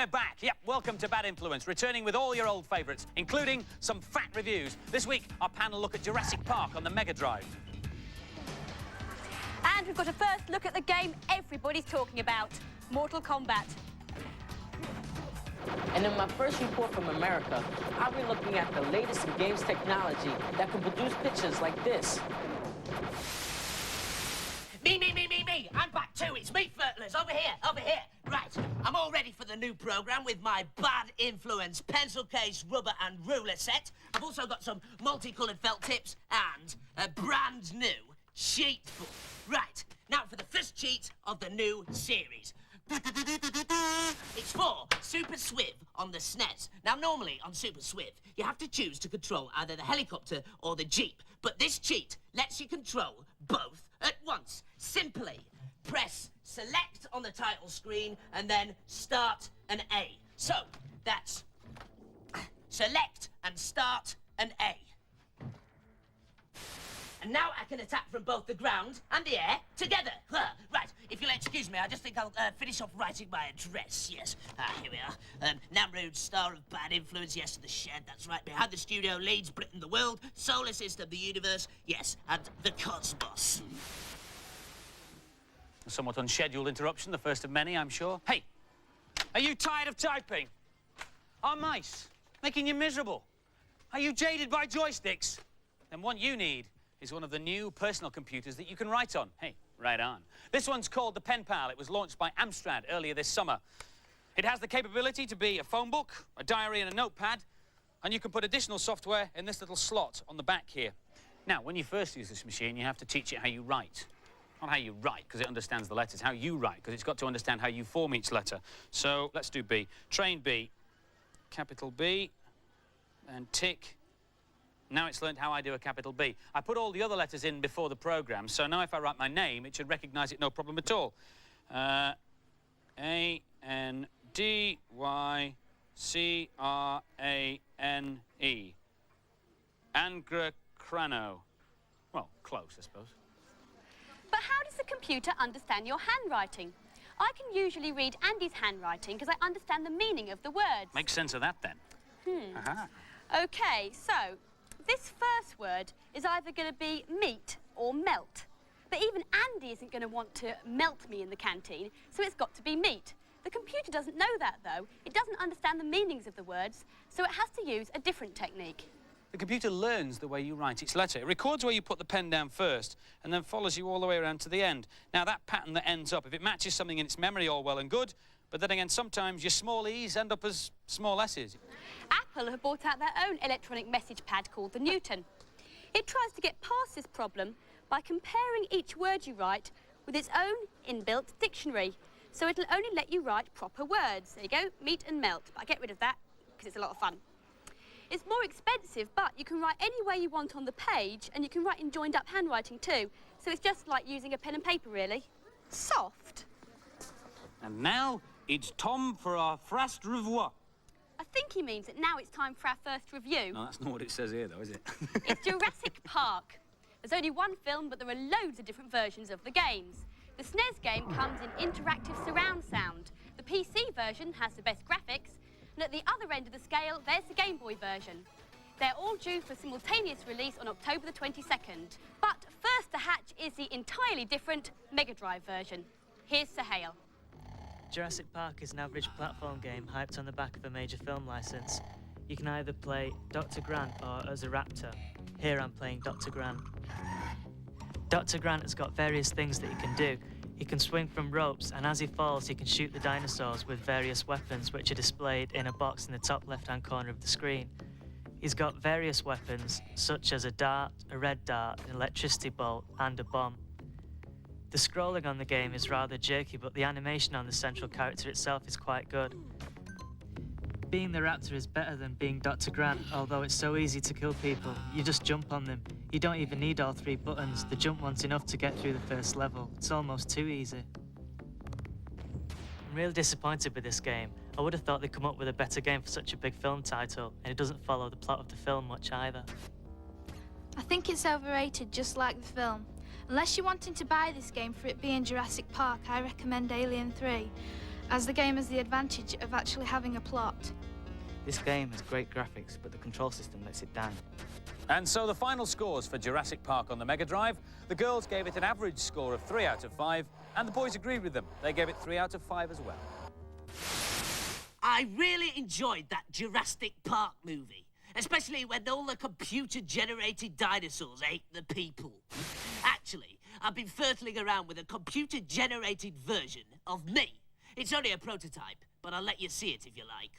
we're back. Yep, welcome to Bad Influence, returning with all your old favourites, including some fat reviews. This week, our panel look at Jurassic Park on the Mega Drive. And we've got a first look at the game everybody's talking about, Mortal Kombat. And in my first report from America, I'll be looking at the latest in games technology that can produce pictures like this. Me. I'm back too. It's me, Fertlers. Over here. Right, I'm all ready for the new programme with my Bad Influence pencil case, rubber and ruler set. I've also got some multicoloured felt tips and a brand new cheat book. Right, now for the first cheat of the new series. It's for Super Swiv on the SNES. Now, normally on Super Swiv, you have to choose to control either the helicopter or the Jeep. But this cheat lets you control both at once. Simply press select on the title screen and then start an A. So, that's select and start an A. And now I can attack from both the ground and the air together. Right, if you'll excuse me, I just think I'll finish off writing my address, yes. Here we are. Namrood, star of Bad Influence, yes, to the shed, that's right. Behind the studio, Leeds, Britain, the world, solar system, the universe, yes, and the cosmos. A somewhat unscheduled interruption, the first of many, I'm sure. Hey, are you tired of typing? Are mice making you miserable? Are you jaded by joysticks? Then what you need is one of the new personal computers that you can write on. Hey, right on. This one's called the Pen Pal. It was launched by Amstrad earlier this summer. It has the capability to be a phone book, a diary and a notepad, and you can put additional software in this little slot on the back here. Now, when you first use this machine, you have to teach it how you write. Not how you write, because it understands the letters, how you write, because it's got to understand how you form each letter. So, let's do B. Train B. Capital B, and tick. Now it's learned how I do a capital B. I put all the other letters in before the programme, so now if I write my name, it should recognise it no problem at all. A-N-D-Y-C-R-A-N-E. Angracrano. Well, close, I suppose. But how does the computer understand your handwriting? I can usually read Andy's handwriting because I understand the meaning of the words. Make sense of that, then. Aha. OK, so this first word is either going to be meet or melt. But even Andy isn't going to want to melt me in the canteen, so it's got to be meat. The computer doesn't know that, though. It doesn't understand the meanings of the words, so it has to use a different technique. The computer learns the way you write its letter. It records where you put the pen down first and then follows you all the way around to the end. Now, that pattern that ends up, if it matches something in its memory, all well and good, but then again, sometimes your small e's end up as small s's. Apple have brought out their own electronic message pad called the Newton. It tries to get past this problem by comparing each word you write with its own inbuilt dictionary. So it'll only let you write proper words. There you go, meet and melt. But I get rid of that because it's a lot of fun. It's more expensive, but you can write any way you want on the page, and you can write in joined-up handwriting too. So it's just like using a pen and paper, really. Soft. And now it's time for our first review. I think he means that now it's time for our first review. No, that's not what it says here, though, is it? It's Jurassic Park. There's only one film, but there are loads of different versions of the games. The SNES game comes in interactive surround sound. The PC version has the best graphics, and at the other end of the scale, there's the Game Boy version. They're all due for simultaneous release on October the 22nd. But first to hatch is the entirely different Mega Drive version. Here's Sahale. Jurassic Park is an average platform game hyped on the back of a major film licence. You can either play Dr. Grant or as a raptor. Here I'm playing Dr. Grant. Dr. Grant has got various things that he can do. He can swing from ropes, and as he falls, he can shoot the dinosaurs with various weapons which are displayed in a box in the top left-hand corner of the screen. He's got various weapons, such as a dart, a red dart, an electricity bolt, and a bomb. The scrolling on the game is rather jerky, but the animation on the central character itself is quite good. Being the raptor is better than being Dr. Grant, although it's so easy to kill people. You just jump on them. You don't even need all 3 buttons. The jump one's enough to get through the first level. It's almost too easy. I'm really disappointed with this game. I would have thought they'd come up with a better game for such a big film title, and it doesn't follow the plot of the film much either. I think it's overrated, just like the film. Unless you're wanting to buy this game for it being Jurassic Park, I recommend Alien 3. as the game has the advantage of actually having a plot. This game has great graphics, but the control system lets it down. And so the final scores for Jurassic Park on the Mega Drive. The girls gave it an average score of 3 out of 5, and the boys agreed with them. They gave it 3 out of 5 as well. I really enjoyed that Jurassic Park movie, especially when all the computer-generated dinosaurs ate the people. Actually, I've been fertling around with a computer-generated version of me. It's only a prototype, but I'll let you see it if you like.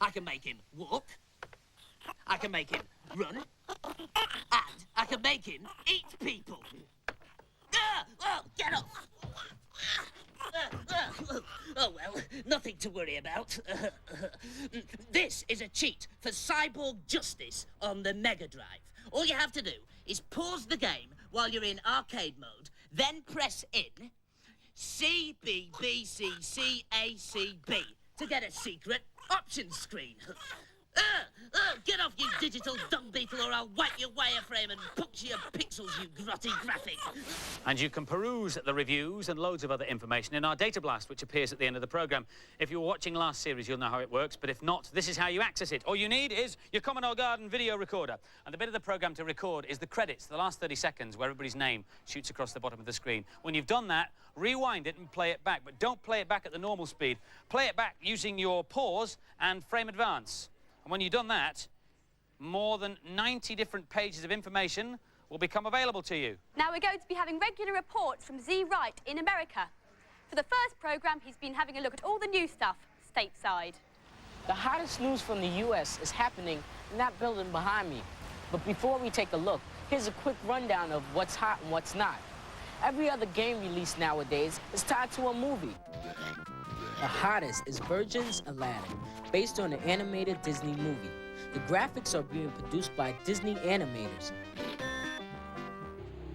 I can make him walk, I can make him run, and I can make him eat people. Oh, get off! Oh, well, nothing to worry about. This is a cheat for cyborg justice on the Mega Drive. All you have to do is pause the game while you're in arcade mode, then press in CBBCCACB to get a secret options screen. Get off, you digital dung beetle, or I'll wipe your wireframe and puncture your pixels, you grotty graphic. And you can peruse the reviews and loads of other information in our data blast, which appears at the end of the programme. If you were watching last series, you'll know how it works, but if not, this is how you access it. All you need is your Commodore Garden video recorder. And the bit of the programme to record is the credits, the last 30 seconds, where everybody's name shoots across the bottom of the screen. When you've done that, rewind it and play it back, but don't play it back at the normal speed. Play it back using your pause and frame advance. And when you've done that, more than 90 different pages of information will become available to you. Now we're going to be having regular reports from Z Wright in America. For the first programme, he's been having a look at all the new stuff stateside. The hottest news from the U.S. is happening in that building behind me. But before we take a look, here's a quick rundown of what's hot and what's not. Every other game released nowadays is tied to a movie. The hottest is Virgin's Aladdin, based on an animated Disney movie. The graphics are being produced by Disney animators.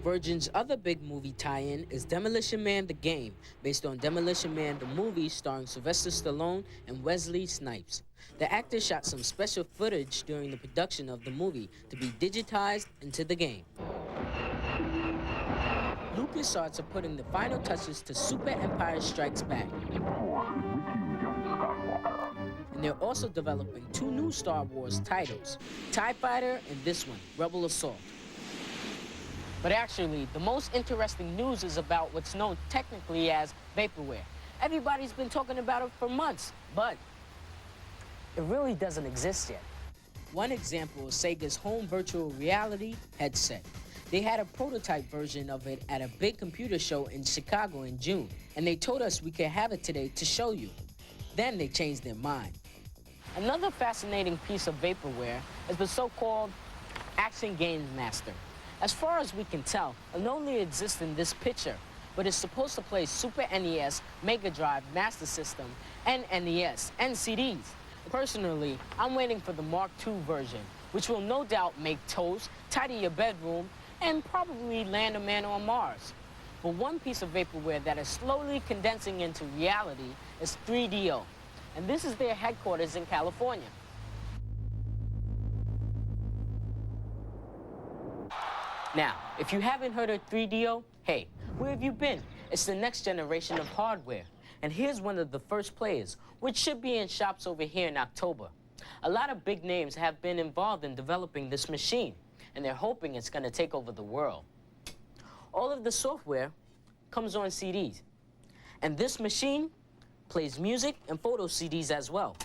Virgin's other big movie tie-in is Demolition Man the Game, based on Demolition Man the movie starring Sylvester Stallone and Wesley Snipes. The actor shot some special footage during the production of the movie to be digitized into the game. LucasArts are putting the final touches to Super Empire Strikes Back. And they're also developing 2 new Star Wars titles, TIE Fighter and this one, Rebel Assault. But actually, the most interesting news is about what's known technically as vaporware. Everybody's been talking about it for months, but it really doesn't exist yet. One example is Sega's home virtual reality headset. They had a prototype version of it at a big computer show in Chicago in June, and they told us we could have it today to show you. Then they changed their mind. Another fascinating piece of vaporware is the so-called Action Gamesmaster. As far as we can tell, it only exists in this picture, but it's supposed to play Super NES, Mega Drive, Master System, and NES, and CDs. Personally, I'm waiting for the Mark II version, which will no doubt make toast, tidy your bedroom, and probably land a man on Mars. But one piece of vaporware that is slowly condensing into reality is 3DO, and this is their headquarters in California. Now, if you haven't heard of 3DO, hey, where have you been? It's the next generation of hardware. And here's one of the first players, which should be in shops over here in October. A lot of big names have been involved in developing this machine, and they're hoping it's gonna take over the world. All of the software comes on CDs, and this machine plays music and photo CDs as well.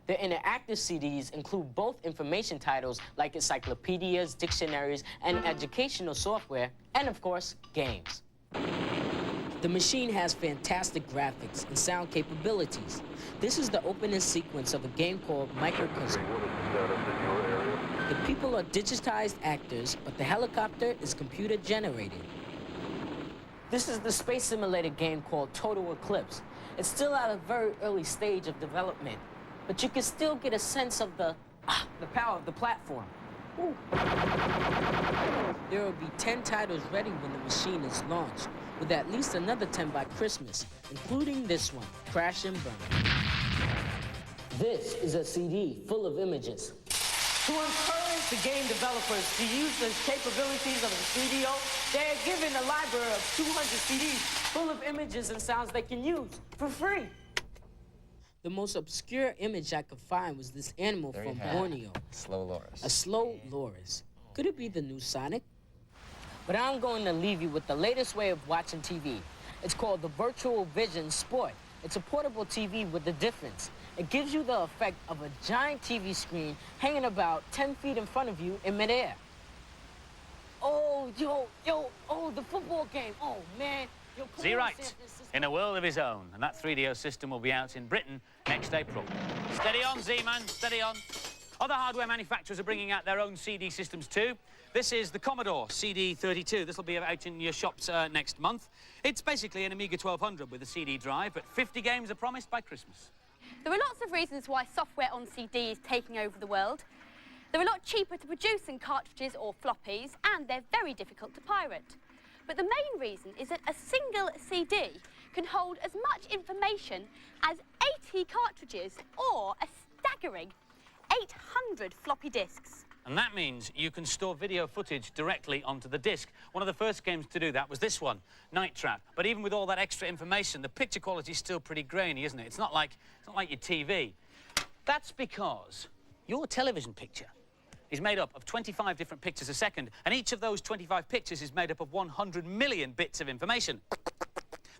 The interactive CDs include both information titles like encyclopedias, dictionaries, and educational software, and of course, games. The machine has fantastic graphics and sound capabilities. This is the opening sequence of a game called Microcosm. The people are digitized actors, but the helicopter is computer generated. This is the space simulator game called Total Eclipse. It's still at a very early stage of development, but you can still get a sense of the power of the platform. Ooh. There will be 10 titles ready when the machine is launched, with at least another 10 by Christmas, including this one, Crash and Burn. This is a CD full of images. To encourage the game developers to use the capabilities of the studio, they're given a library of 200 CDs full of images and sounds they can use for free. The most obscure image I could find was this animal from Borneo. Slow loris. A slow loris. Could it be the new Sonic? But I'm going to leave you with the latest way of watching TV. It's called the Virtual Vision Sport. It's a portable TV with a difference. It gives you the effect of a giant TV screen hanging about 10 feet in front of you in midair. Oh, the football game. Oh, man. Is he right? In a world of his own. And that 3DO system will be out in Britain next April. Steady on, Z-Man, steady on. Other hardware manufacturers are bringing out their own CD systems too. This is the Commodore CD32. This will be out in your shops next month. It's basically an Amiga 1200 with a CD drive, but 50 games are promised by Christmas. There are lots of reasons why software on CD is taking over the world. They're a lot cheaper to produce than cartridges or floppies, and they're very difficult to pirate. But the main reason is that a single CD can hold as much information as 80 cartridges or a staggering 800 floppy disks. And that means you can store video footage directly onto the disc. One of the first games to do that was this one, Night Trap. But even with all that extra information, the picture quality is still pretty grainy, isn't it? It's not like your TV. That's because your television picture is made up of 25 different pictures a second, and each of those 25 pictures is made up of 100 million bits of information.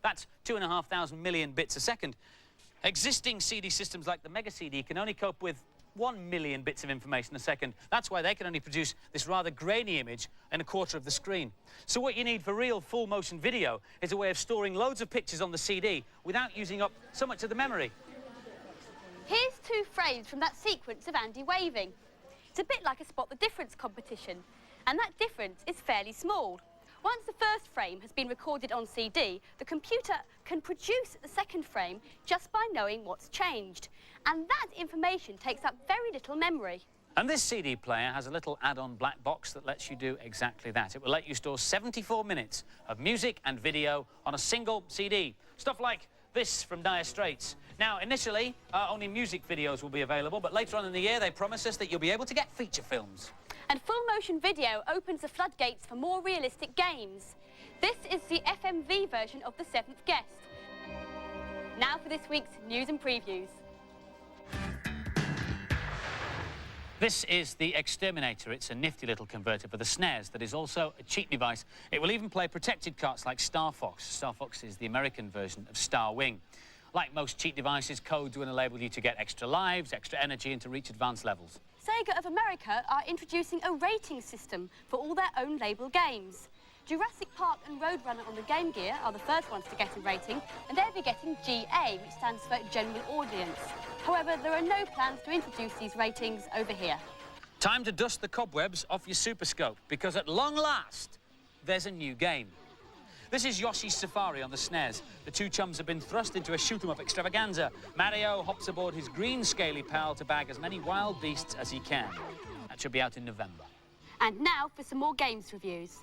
That's 2,500 million bits a second. Existing CD systems like the Mega CD can only cope with 1 million bits of information a second. That's why they can only produce this rather grainy image in a quarter of the screen. So what you need for real full-motion video is a way of storing loads of pictures on the CD without using up so much of the memory. Here's 2 frames from that sequence of Andy waving. It's a bit like a spot the difference competition, and that difference is fairly small. Once the first frame has been recorded on CD, the computer can produce the second frame just by knowing what's changed. And that information takes up very little memory. And this CD player has a little add-on black box that lets you do exactly that. It will let you store 74 minutes of music and video on a single CD. Stuff like this from Dire Straits. Now, initially, only music videos will be available, but later on in the year, they promise us that you'll be able to get feature films. And full-motion video opens the floodgates for more realistic games. This is the FMV version of The Seventh Guest. Now for this week's news and previews. This is the Exterminator. It's a nifty little converter for the SNES that is also a cheat device. It will even play protected carts like Star Fox. Star Fox is the American version of Star Wing. Like most cheat devices, codes will enable you to get extra lives, extra energy, and to reach advanced levels. Sega of America are introducing a rating system for all their own label games. Jurassic Park and Roadrunner on the Game Gear are the first ones to get a rating, and they'll be getting GA, which stands for General Audience. However, there are no plans to introduce these ratings over here. Time to dust the cobwebs off your Super Scope, because at long last, there's a new game. This is Yoshi's Safari on the SNES. The 2 chums have been thrust into a shoot-'em-up extravaganza. Mario hops aboard his green scaly pal to bag as many wild beasts as he can. That should be out in November. And now for some more games reviews.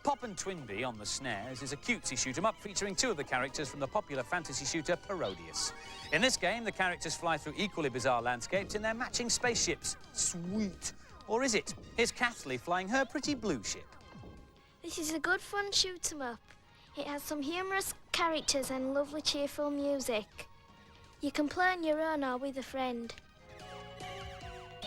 Pop and Twinbee on the SNES is a cutesy shoot-'em-up featuring 2 of the characters from the popular fantasy shooter Parodius. In this game, the characters fly through equally bizarre landscapes in their matching spaceships. Sweet. Or is it? Here's Kathleen flying her pretty blue ship. This is a good fun shoot-'em-up. It has some humorous characters and lovely cheerful music. You can play on your own or with a friend.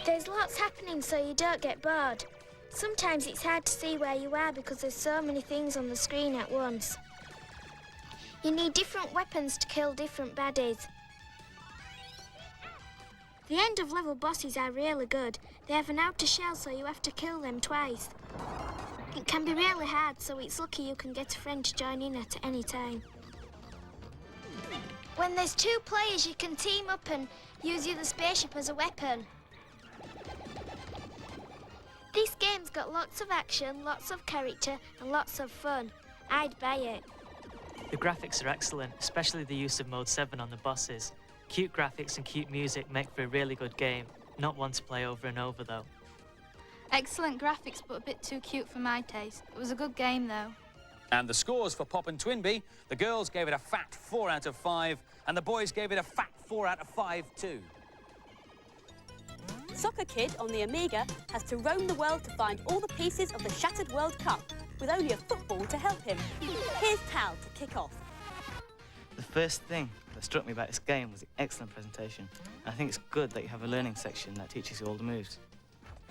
There's lots happening so you don't get bored. Sometimes it's hard to see where you are because there's so many things on the screen at once. You need different weapons to kill different baddies. The end of level bosses are really good. They have an outer shell so you have to kill them twice. It can be really hard, so it's lucky you can get a friend to join in at any time. When there's 2 players, you can team up and use the other spaceship as a weapon. This game's got lots of action, lots of character, and lots of fun. I'd buy it. The graphics are excellent, especially the use of Mode 7 on the bosses. Cute graphics and cute music make for a really good game. Not one to play over and over, though. Excellent graphics, but a bit too cute for my taste. It was a good game, though. And the scores for Pop and Twinbee, the girls gave it a fat 4 out of 5, and the boys gave it a fat 4 out of 5 too. soccer kid on the Amiga has to roam the world to find all the pieces of the shattered World Cup with only a football to help him. Here's Tal to kick off. The first thing that struck me about this game was the excellent presentation. And I think it's good that you have a learning section that teaches you all the moves.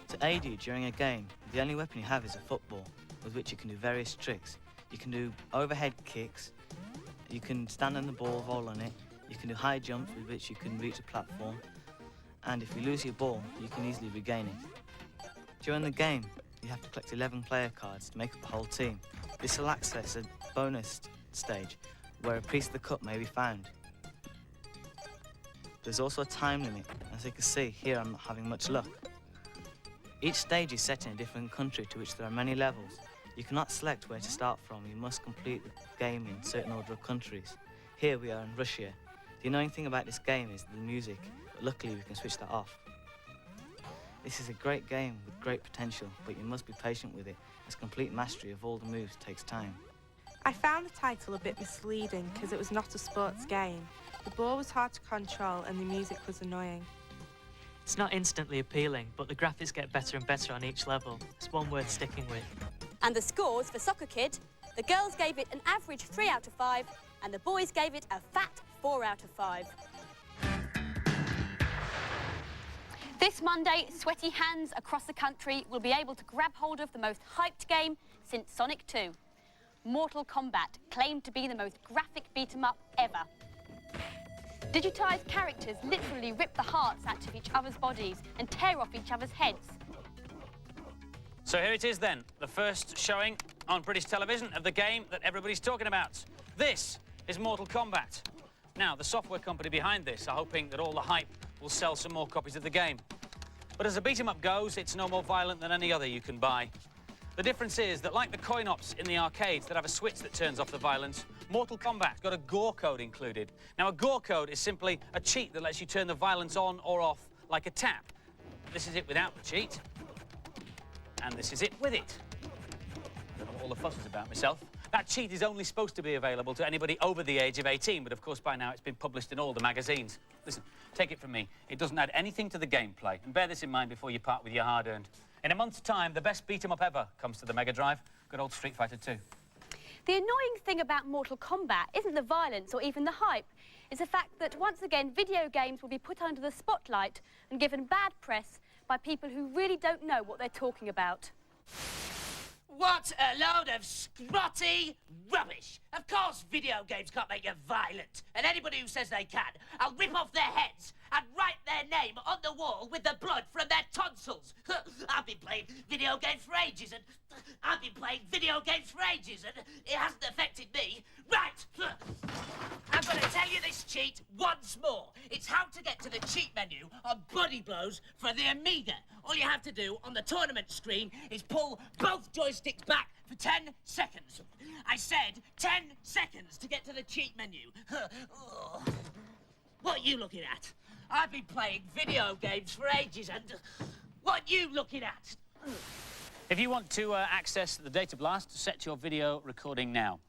To aid you during a game, the only weapon you have is a football, with which you can do various tricks. You can do overhead kicks, you can stand on the ball, roll on it, you can do high jumps with which you can reach a platform, and if you lose your ball, you can easily regain it. During the game, you have to collect 11 player cards to make up a whole team. This will access a bonus stage where a piece of the cup may be found. There's also a time limit. As you can see, here I'm not having much luck. Each stage is set in a different country to which there are many levels. You cannot select where to start from. You must complete the game in a certain order of countries. Here we are in Russia. The annoying thing about this game is the music, but luckily we can switch that off. This is a great game with great potential, but you must be patient with it, as complete mastery of all the moves takes time. I found the title a bit misleading because it was not a sports game. The ball was hard to control and the music was annoying. It's not instantly appealing, but the graphics get better and better on each level. It's one worth sticking with. And the scores for Soccer Kid, the girls gave it an average 3 out of 5 and the boys gave it a fat 4 out of 5. This Monday, sweaty hands across the country will be able to grab hold of the most hyped game since Sonic 2. Mortal Kombat, claimed to be the most graphic beat-em-up ever. Digitised characters literally rip the hearts out of each other's bodies and tear off each other's heads. So here it is then, the first showing on British television of the game that everybody's talking about. This is Mortal Kombat. Now, the software company behind this are hoping that all the hype will sell some more copies of the game. But as a beat-em-up goes, it's no more violent than any other you can buy. The difference is that, like the coin-ops in the arcades that have a switch that turns off the violence, Mortal Kombat's got a gore code included. Now, a gore code is simply a cheat that lets you turn the violence on or off like a tap. This is it without the cheat. And this is it with it. I don't know what all the fuss is about myself. That cheat is only supposed to be available to anybody over the age of 18, but of course by now it's been published in all the magazines. Listen, take it from me, it doesn't add anything to the gameplay, and bear this in mind before you part with your hard-earned. In a month's time, the best beat-em-up ever comes to the Mega Drive. Good old Street Fighter 2. The annoying thing about Mortal Kombat isn't the violence or even the hype. It's the fact that, once again, video games will be put under the spotlight and given bad press by people who really don't know what they're talking about. What a load of scrotty rubbish! Of course video games can't make you violent, and anybody who says they can, I'll rip off their heads and write their name on the wall with the blood from their tonsils. I've been playing video games for ages, and it hasn't affected me. Right! I'm going to tell you this cheat once more. It's how to get to the cheat menu on Body Blows for the Amiga. All you have to do on the tournament screen is pull both joysticks back for 10 seconds. I said 10 seconds to get to the cheat menu. What are you looking at? I've been playing video games for ages, and what are you looking at? If you want to access the Data Blast, set your video recording now.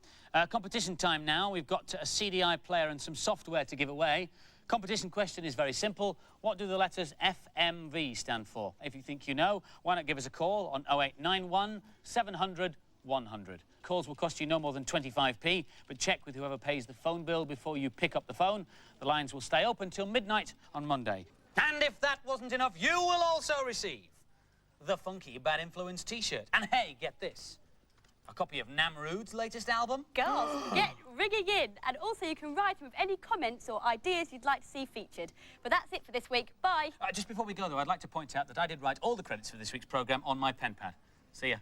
Competition time now. We've got a CDI player and some software to give away. Competition question is very simple. What do the letters FMV stand for? If you think you know, why not give us a call on 0891 700 100. Calls will cost you no more than 25p, but check with whoever pays the phone bill before you pick up the phone. The lines will stay open till midnight on Monday. And if that wasn't enough, you will also receive the Funky Bad Influence T-shirt. And hey, get this, a copy of Namrood's latest album. Girls, get ringing in. And also you can write with any comments or ideas you'd like to see featured. But that's it for this week. Bye. Just before we go, though, I'd like to point out that I did write all the credits for this week's programme on my pen pad. See ya.